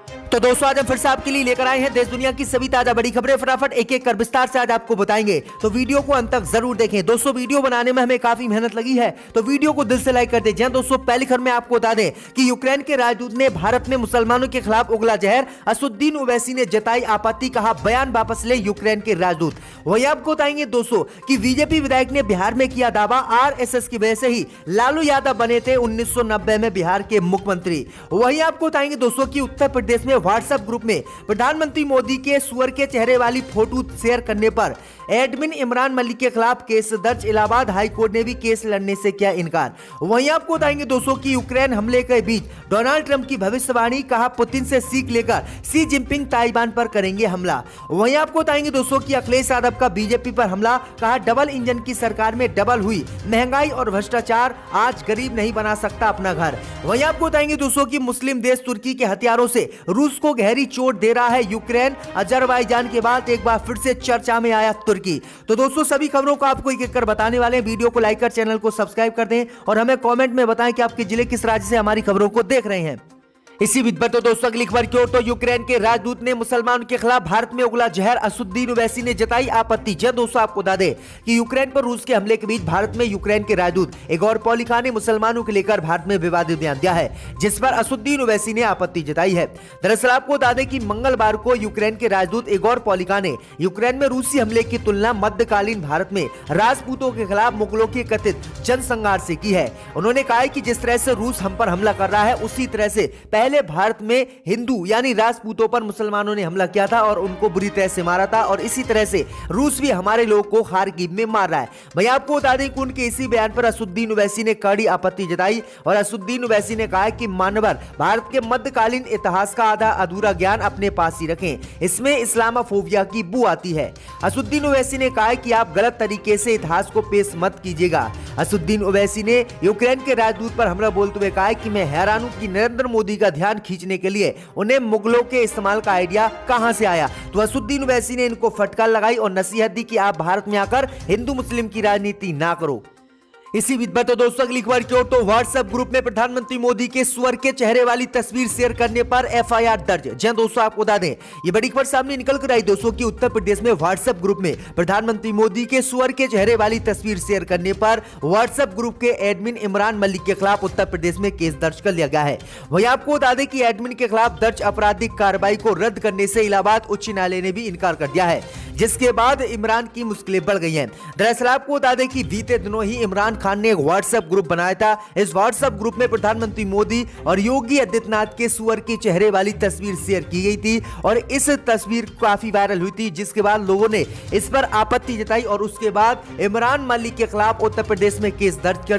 तो दोस्तों आज हम फिर से आपके लिए लेकर आए हैं देश दुनिया की सभी ताजा बड़ी खबरें। फटाफट एक एक कर विस्तार से आज आपको बताएंगे, तो वीडियो को अंत तक जरूर देखें। दोस्तों वीडियो बनाने में हमें काफी मेहनत लगी है, तो वीडियो को दिल से लाइक कर दें। दोस्तों पहली खबर में आपको बता दें कि यूक्रेन के राजदूत ने भारत में मुसलमानों के खिलाफ उगला जहर, असदुद्दीन ओवैसी ने जताई आपत्ति, कहा बयान वापस ले यूक्रेन के राजदूत। वही आपको बताएंगे दोस्तों कि बीजेपी विधायक ने बिहार में किया दावा, आरएसएस की वजह से ही लालू यादव बने थे 1990 में बिहार के मुख्यमंत्री। वही आपको बताएंगे दोस्तों कि उत्तर प्रदेश में व्हाट्सएप ग्रुप में प्रधानमंत्री मोदी के सुअर के चेहरे वाली फोटो शेयर करने पर एडमिन इमरान मलिक के खिलाफ केस दर्ज, इलाहाबाद हाई कोर्ट ने भी केस लड़ने से किया इनकार। वहीं आपको बताएंगे दोस्तों कि यूक्रेन हमले के बीच डोनाल्ड ट्रंप की भविष्यवाणी, कहा पुतिन से सीख लेकर सी जिनपिंग ताइवान पर करेंगे हमला। वहीं आपको बताएंगे दोस्तों कि अखिलेश यादव का बीजेपी पर हमला, कहा डबल इंजन की सरकार में डबल हुई महंगाई और भ्रष्टाचार, आज गरीब नहीं बना सकता अपना घर। वहीं आपको बताएंगे दोस्तों कि मुस्लिम देश तुर्की के हथियारों से रूस को गहरी चोट दे रहा है यूक्रेन, अजरबैजान के बाद एक बार फिर से चर्चा में आया तुर्की। तो दोस्तों सभी खबरों को आपको एक एक कर बताने वाले हैं, वीडियो को लाइक कर चैनल को सब्सक्राइब कर दें और हमें कमेंट में बताएं कि आपके जिले किस राज्य से हमारी खबरों को देख रहे हैं। इसी बीच पर तो दोस्तों अगली खबर की ओर, तो यूक्रेन के राजदूत ने मुसलमानों के खिलाफ भारत में उगला जहर, असदुद्दीन ओवैसी ने जताई आपत्ति। दोस्तों आपको बता दें कि यूक्रेन पर रूस के हमले के बीच भारत में यूक्रेन के राजदूत इगोर पॉलिका ने मुसलमानों को लेकर भारत में विवादित बयान दिया है, जिस पर असदुद्दीन ओवैसी ने आपत्ति जताई है। दरअसल आपको बता दें कि मंगलवार को यूक्रेन के राजदूत इगोर पॉलिका ने यूक्रेन में रूसी हमले की तुलना मध्यकालीन भारत में राजपूतों के खिलाफ मुगलों के कथित जनसंहार से की है। उन्होंने कहा कि जिस तरह से रूस हम पर हमला कर रहा है, उसी तरह से पहले भारत में हिंदू यानी राजपूतों पर मुसलमानों ने हमला किया था और उनको बुरी तरह से मारा था, और इसी तरह से रूस भी हमारे लोगों को खारकीव में मार रहा है। भैया आपको बता दें कि उनके इसी बयान पर असदुद्दीन ओवैसी ने कड़ी आपत्ति जताई और असदुद्दीन ओवैसी ने कहा कि मानवर भारत के मध्यकालीन इतिहास का आधा अधूरा ज्ञान अपने पास ही रखें, इसमें इस्लामोफोबिया की बू आती है। असदुद्दीन ओवैसी ने कहा कि आप गलत तरीके से इतिहास को पेश मत कीजिएगा। असदुद्दीन ओवैसी ने यूक्रेन के राजदूत पर हमला बोलते हुए कहा कि मैं हैरान हूं कि नरेंद्र मोदी का ध्यान खींचने के लिए उन्हें मुगलों के इस्तेमाल का आइडिया कहां से आया। तो असदुद्दीन ओवैसी ने इनको फटकार लगाई और नसीहत दी कि आप भारत में आकर हिंदू मुस्लिम की राजनीति ना करो। इसी बीच तो दोस्तों अगली खबर की ओर, तो व्हाट्सएप ग्रुप में प्रधानमंत्री मोदी के सुअर के चेहरे वाली तस्वीर शेयर करने पर एफआईआर दर्ज। जी दोस्तों आपको बता दें ये बड़ी खबर सामने निकल कर आई दोस्तों कि उत्तर प्रदेश में व्हाट्सएप ग्रुप में प्रधानमंत्री मोदी के सुअर के चेहरे वाली तस्वीर शेयर करने पर व्हाट्सएप ग्रुप के एडमिन इमरान मलिक के खिलाफ उत्तर प्रदेश में केस दर्ज कर लिया गया है। वहीं आपको बता दें कि एडमिन के खिलाफ दर्ज आपराधिक कार्रवाई को रद्द करने से इलाहाबाद उच्च न्यायालय ने भी इनकार कर दिया है, जिसके बाद इमरान की मुश्किलें बढ़ गई हैं। दरअसल आपको बता दें कि बीते दिनों ही इमरान खान ने एक व्हाट्सएप ग्रुप बनाया था। इस व्हाट्सएप ग्रुप में प्रधानमंत्री मोदी और योगी आदित्यनाथ के सुअर के चेहरे वाली तस्वीर शेयर की गई थी और इस तस्वीर काफी वायरल हुई थी, जिसके बाद लोगों ने इस पर आपत्ति जताई और उसके बाद इमरान मलिक के खिलाफ उत्तर प्रदेश में केस दर्ज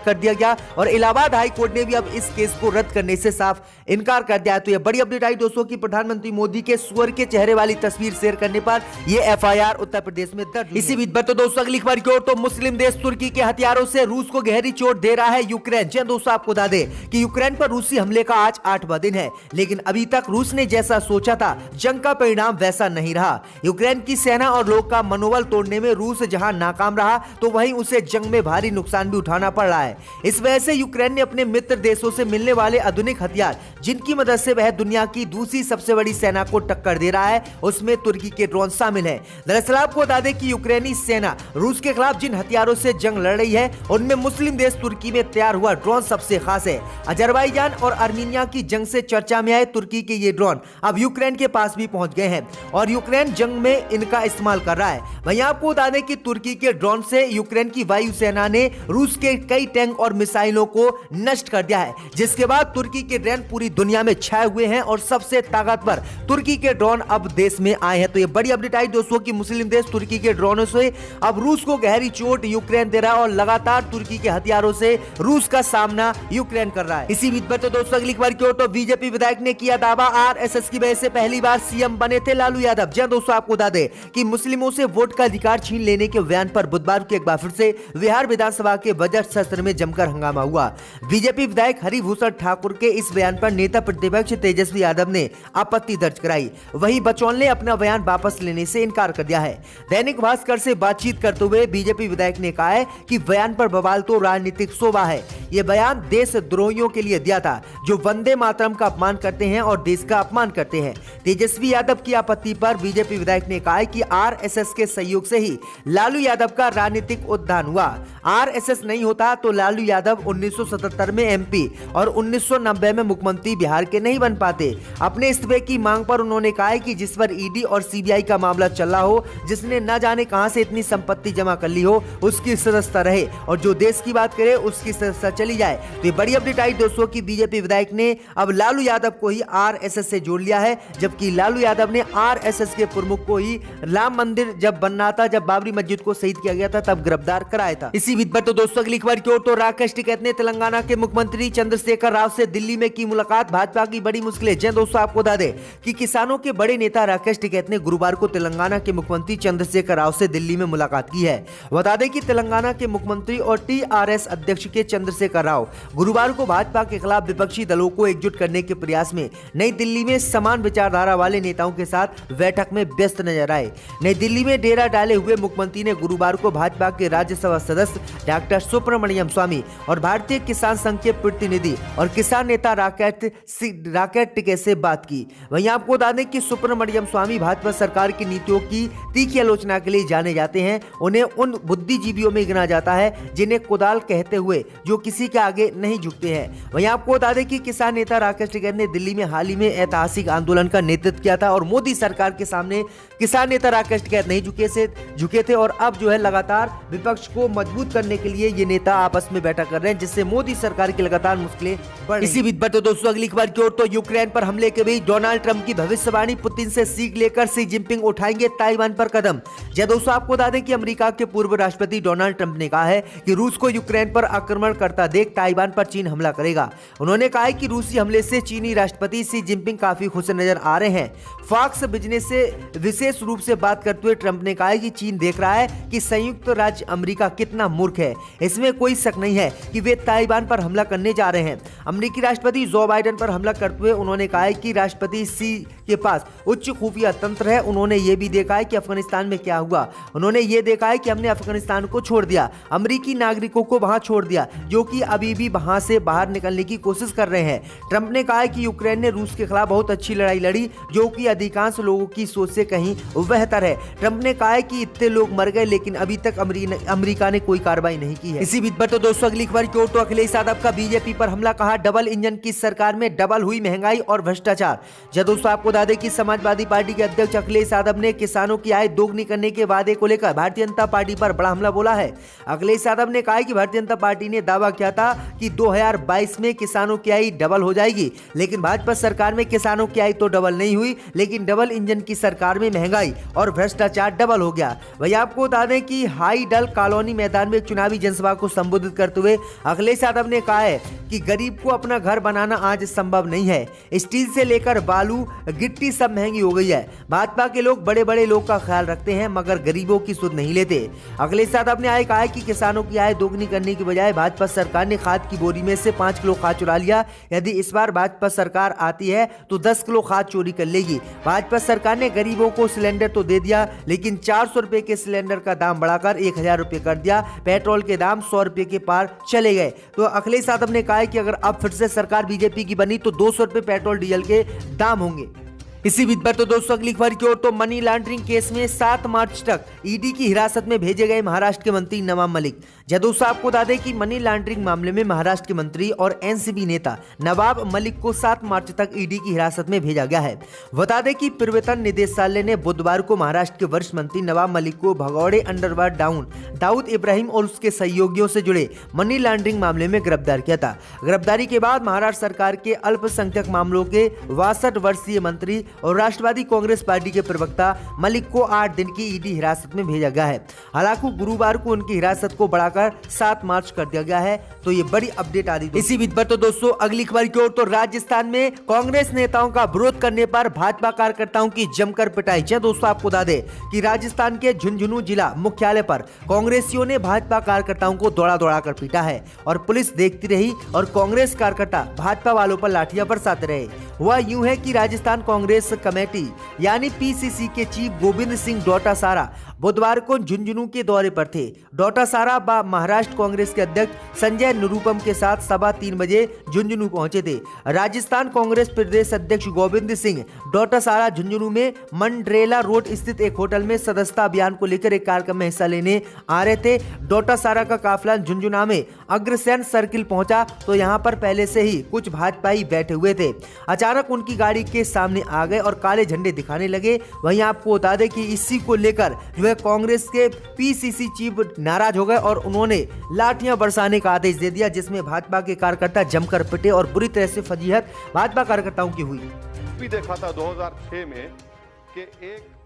कर दिया गया और इलाहाबाद हाई कोर्ट ने भी अब इस केस को रद्द करने से साफ इनकार कर दिया। तो यह बड़ी अपडेट आई दोस्तों की प्रधानमंत्री मोदी के सुअर के चेहरे वाली तस्वीर शेयर करने पर यह एफआईआर उत्तर प्रदेश में दर्ज। इसी बीच पर तो दोस्तों अगली खबर की ओर, तो मुस्लिम देश तुर्की के हथियारों से रूस को गहरी चोट दे रहा है यूक्रेन। जी दोस्तों आपको बता दें कि यूक्रेन पर रूसी हमले का आज 8वां दिन है, लेकिन अभी तक रूस ने जैसा सोचा था जंग का परिणाम वैसा नहीं रहा। यूक्रेन की सेना और लोग का मनोबल तोड़ने में रूस जहां नाकाम रहा, तो वहीं उसे जंग में भारी नुकसान भी उठाना पड़ रहा है। इस वजह से यूक्रेन ने अपने मित्र देशों से मिलने वाले आधुनिक हथियार, जिनकी मदद से वह दुनिया की दूसरी सबसे बड़ी सेना को टक्कर दे रहा है, उसमें तुर्की के ड्रोन शामिल है। दरअसल आपको बता दें कि यूक्रेनी सेना रूस के खिलाफ जिन हथियारों से जंग लड़ रही है, उनमें मुस्लिम देश तुर्की में तैयार हुआ ड्रोन सबसे खास है। अजरबैजान और आर्मीनिया की जंग से चर्चा में आए तुर्की के ये ड्रोन अब यूक्रेन के पास भी पहुंच गए हैं और यूक्रेन जंग में इनका इस्तेमाल कर रहा है। वहीं आपको बता दें कि तुर्की के ड्रोन से यूक्रेन की वायुसेना ने रूस के कई टैंक और मिसाइलों को नष्ट कर दिया है, जिसके बाद तुर्की के ड्रोन पूरी दुनिया में छाए हुए हैं और सबसे ताकतवर तुर्की के ड्रोन अब देश में आए हैं। तो ये बड़ी अपडेट आई दोस्तों कि मुस्लिम देश तुर्की के ड्रोनों से अब रूस को गहरी चोट यूक्रेन दे रहा है और लगातार तुर्की के हथियारों से रूस का सामना यूक्रेन कर रहा है। इसी बीच पर तो दोस्तों अगली खबर की ओर, तो बीजेपी विधायक ने किया दावा, आरएसएस की वजह से पहली बार सीएम बने थे लालू यादव। जी दोस्तों आपको बता दें कि मुस्लिमों से वोट का अधिकार छीन लेने के बयान पर बुधवार को एक बार फिर से बिहार विधानसभा के बजट सत्र में जमकर हंगामा हुआ। बीजेपी विधायक हरिभूषण ठाकुर के इस बयान पर नेता प्रतिपक्ष तेजस्वी यादव ने आपत्ति दर्ज कराई। वहीं बचौल ने अपना बयान वापस लेने से इनकार कर दिया है। दैनिक भास्कर से बातचीत करते हुए बीजेपी विधायक ने कहा है कि बयान पर बवाल तो राजनीतिक शोभा है। ये बयान देशद्रोहियों के लिए दिया था जो वंदे मातरम का अपमान करते हैं और देश का अपमान करते हैं। तेजस्वी यादव की आपत्ति पर बीजेपी विधायक ने कहा कि आरएसएस के सहयोग से ही लालू यादव का राजनीतिक उत्थान हुआ। आरएसएस नहीं होता तो लालू यादव 1977 में एमपी और 1990 में मुख्यमंत्री बिहार के नहीं बन पाते। अपने इस्तीफे की मांग पर उन्होंने कहा कि जिस पर ईडी और सीबीआई का मामला चल रहा हो, जिसने न जाने कहां से इतनी संपत्ति जमा कर ली हो, उसकी सदस्यता रहे और जो देश की बात करे उसकी सदस्यता चली जाए। तो ये बड़ी अपडेट आई दोस्तों की बीजेपी विधायक ने अब लालू यादव को ही आरएसएस से जोड़ लिया है, जबकि लालू यादव ने आरएसएस के प्रमुख को ही राम मंदिर जब बनना था, जब बाबरी मस्जिद को शहीद किया गया था, तब गिरफ्तार कराया था। इसी बीच पर तो दोस्तों अगली खबर की ओर तो राकेश टिकैत ने तेलंगाना के मुख्यमंत्री चंद्रशेखर राव से दिल्ली में की मुलाकात। भाजपा की बड़ी मुश्किलें। जी दोस्तों, आपको बता दें कि किसानों के बड़े नेता राकेश टिकैत ने गुरुवार को तेलंगाना के मुख्यमंत्री चंद्रशेखर राव से दिल्ली में मुलाकात की है। बता दें कि तेलंगाना के मुख्यमंत्री और टीआरएस अध्यक्ष के चंद्रशेखर राव गुरुवार को भाजपा के खिलाफ विपक्षी दलों को एकजुट करने के प्रयास में नई दिल्ली में समान विचारधारा वाले नेताओं के साथ बैठक में व्यस्त नजर आए। नई दिल्ली में डेरा डाले हुए मुख्यमंत्री ने गुरुवार को भाजपा के राज्यसभा सदस्य डॉक्टर सुब्रमण्यम स्वामी और भारतीय किसान संघ के प्रतिनिधि और किसान नेता राकेश टिकैत से बात की। वहीं आपको बता दें कि सुब्रमण्यम स्वामी भाजपा सरकार की नीतियों की तीखी आलोचना के लिए जाने जाते हैं। उन्हें उन बुद्धिजीवियों में गिना जाता है जिन्हें कुदाल कहते हुए जो किसी के आगे नहीं झुकते हैं। वहीं आपको बता दें कि किसान नेता राकेश टिकैत ने दिल्ली में हाल ही में ऐतिहासिक आंदोलन का नेतृत्व किया था और मोदी सरकार के सामने किसान नेता राकेश टिकैत नहीं झुके थे और अब जो है लगातार विपक्ष को मजबूत करने के लिए ये नेता आपस में बैठक कर रहे हैं, जिससे मोदी सरकार की लगातार मुश्किलें बढ़। इसी बीच पर तो दोस्तों अगली खबर की ओर तो यूक्रेन पर हमले के बीच डोनाल्ड ट्रंप की भविष्यवाणी, पुतिन से सीख लेकर शी जिनपिंग उठाएंगे ताइवान पर कदम। जय दोस्तों, आपको बता दें कि अमेरिका के पूर्व राष्ट्रपति डोनाल्ड ट्रंप ने कहा है कि रूस को यूक्रेन पर आक्रमण करता देख ताइवान पर चीन हमला करेगा। उन्होंने कहा है कि रूसी हमले से चीनी राष्ट्रपति शी जिनपिंग काफी खुश नजर आ रहे हैं। फॉक्स बिजनेस से विशेष रूप से बात करते हुए ट्रंप ने कहा है कि चीन देख रहा है कि संयुक्त राज्य अमेरिका कितना मूर्ख है। इसमें कोई शक नहीं है कि वे ताइवान पर हमला करने जा रहे हैं। अमेरिकी राष्ट्रपति जो बाइडेन पर हमला करते हुए उन्होंने कहा है कि राष्ट्रपति शी के पास उच्च खुफिया तंत्र है। उन्होंने ये भी देखा है कि अफगानिस्तान में क्या हुआ। उन्होंने ये देखा है कि हमने अफगानिस्तान को छोड़ दिया, अमेरिकी नागरिकों को वहां छोड़ दिया जो कि अभी भी वहां से बाहर निकलने की कोशिश कर रहे हैं। ट्रंप ने कहा है कि यूक्रेन ने रूस के खिलाफ बहुत अच्छी लड़ाई लड़ी जो कि अधिकांश लोगों की सोच से कहीं बेहतर है। ट्रंप ने कहा है कि इतने लोग मर गए लेकिन अभी तक अमेरिका ने कोई कार्रवाई नहीं की है। इसी बीच पर तो दोस्तों अगली खबर की ओर तो अखिलेश यादव का बीजेपी पर हमला, कहा डबल इंजन की सरकार में डबल हुई महंगाई और भ्रष्टाचार। जब दोस्तों आपको बता दें कि समाजवादी पार्टी के अध्यक्ष अखिलेश यादव ने किसानों की आय दोगुनी करने के वादे को लेकर भारतीय जनता पार्टी पर बड़ा हमला बोला है। अखिलेश यादव ने कहा कि भारतीय जनता पार्टी ने दावा किया था कि 2022 में किसानों की आय डबल हो जाएगी, लेकिन भाजपा सरकार में किसानों की आय तो डबल नहीं हुई, लेकिन डबल इंजन की सरकार में महंगाई और भ्रष्टाचार डबल हो गया। वही आपको बता दें कि हाई डल कॉलोनी मैदान में एक चुनावी जनसभा को संबोधित करते हुए अखिलेश यादव ने कहा है कि गरीब को अपना घर बनाना आज संभव नहीं है। स्टील से लेकर बालू गिट्टी सब महंगी हो गई है। भाजपा के लोग बड़े बड़े लोग का ख्याल रखते हैं मगर गरीबों की सुध नहीं लेते। अखिलेश यादव ने आए कहा है कि किसानों की आय दोगुनी करने की बजाय भाजपा सरकार ने खाद की बोरी में से 5 किलो खाद चुरा लिया। यदि इस बार भाजपा सरकार आती है तो 10 किलो खाद चोरी कर लेगी। भाजपा सरकार ने गरीबों को सिलेंडर तो दे दिया लेकिन 400 रुपए के सिलेंडर का दाम बढ़ाकर 1000 रुपए कर दिया। पेट्रोल के दाम 100 रुपए के पार चले गए। तो अखिलेश यादव ने कहा है कि अगर अब फिर से सरकार बीजेपी की बनी तो 200 रुपए पेट्रोल डीजल के दाम होंगे। इसी बीच पर तो दोस्तों अगली खबर की ओर तो मनी लॉन्ड्रिंग केस में 7 मार्च तक ईडी की हिरासत में भेजे गए महाराष्ट्र के मंत्री नवाब मलिक। दोस्तों आपको बता दें कि मनी लॉन्ड्रिंग मामले में महाराष्ट्र के मंत्री और एनसीबी नेता नवाब मलिक को 7 मार्च तक ईडी की हिरासत में भेजा गया है। बता दें कि प्रवर्तन निदेशालय ने बुधवार को महाराष्ट्र के वरिष्ठ मंत्री नवाब मलिक को भगौड़े अंडरवर्ल्ड डाउन दाऊद इब्राहिम और उसके सहयोगियों से जुड़े मनी लॉन्ड्रिंग मामले में गिरफ्तार किया था। गिरफ्तारी के बाद महाराष्ट्र सरकार के अल्पसंख्यक मामलों के 62 वर्षीय मंत्री और राष्ट्रवादी कांग्रेस पार्टी के प्रवक्ता मलिक को 8 दिन की ईडी हिरासत में भेजा गया है। हालांकि गुरुवार को उनकी हिरासत को बढ़ाकर 7 मार्च कर दिया गया है। तो ये बड़ी अपडेट आ रही है। इसी बीच पर तो दोस्तों अगली खबर की ओर तो राजस्थान में कांग्रेस नेताओं का विरोध करने पर भाजपा कार्यकर्ताओं की जमकर पिटाई। दोस्तों आपको बता दें कि राजस्थान के झुंझुनू जिला मुख्यालय पर कांग्रेसियों ने भाजपा कार्यकर्ताओं को दौड़ा दौड़ा कर पीटा है और पुलिस देखती रही और कांग्रेस कार्यकर्ता भाजपा वालों पर लाठियां बरसाते रहे। वह यूं है कि राजस्थान कांग्रेस कमेटी यानी पीसीसी के चीफ गोविंद सिंह डोटासारा बुधवार को झुंझुनू के दौरे पर थे। डोटासारा व महाराष्ट्र कांग्रेस के अध्यक्ष संजय निरुपम के साथ 3:15 बजे झुंझुनू पहुंचे थे। राजस्थान कांग्रेस प्रदेश अध्यक्ष गोविंद सिंह डोटासारा झुंझुनू में मंडरेला रोड स्थित एक होटल में सदस्यता अभियान को लेकर एक कार्यक्रम में हिस्सा लेने आ रहे थे। डोटासारा का काफिला झुंझुनू में अग्रसेन सर्किल पहुंचा तो यहां पर पहले से ही कुछ भाजपाई बैठे हुए थे। अचानक उनकी गाड़ी के सामने आ गए और काले झंडे दिखाने लगे। वहीं आपको बता दें कि इसी को लेकर जो है कांग्रेस के पीसीसी चीफ नाराज हो गए और उन्होंने लाठियां बरसाने का आदेश दे दिया, जिसमें भाजपा के कार्यकर्ता जमकर पिटे और बुरी तरह से फजीहत भाजपा कार्यकर्ताओं की हुई। भी देखा था 2006 में कि एक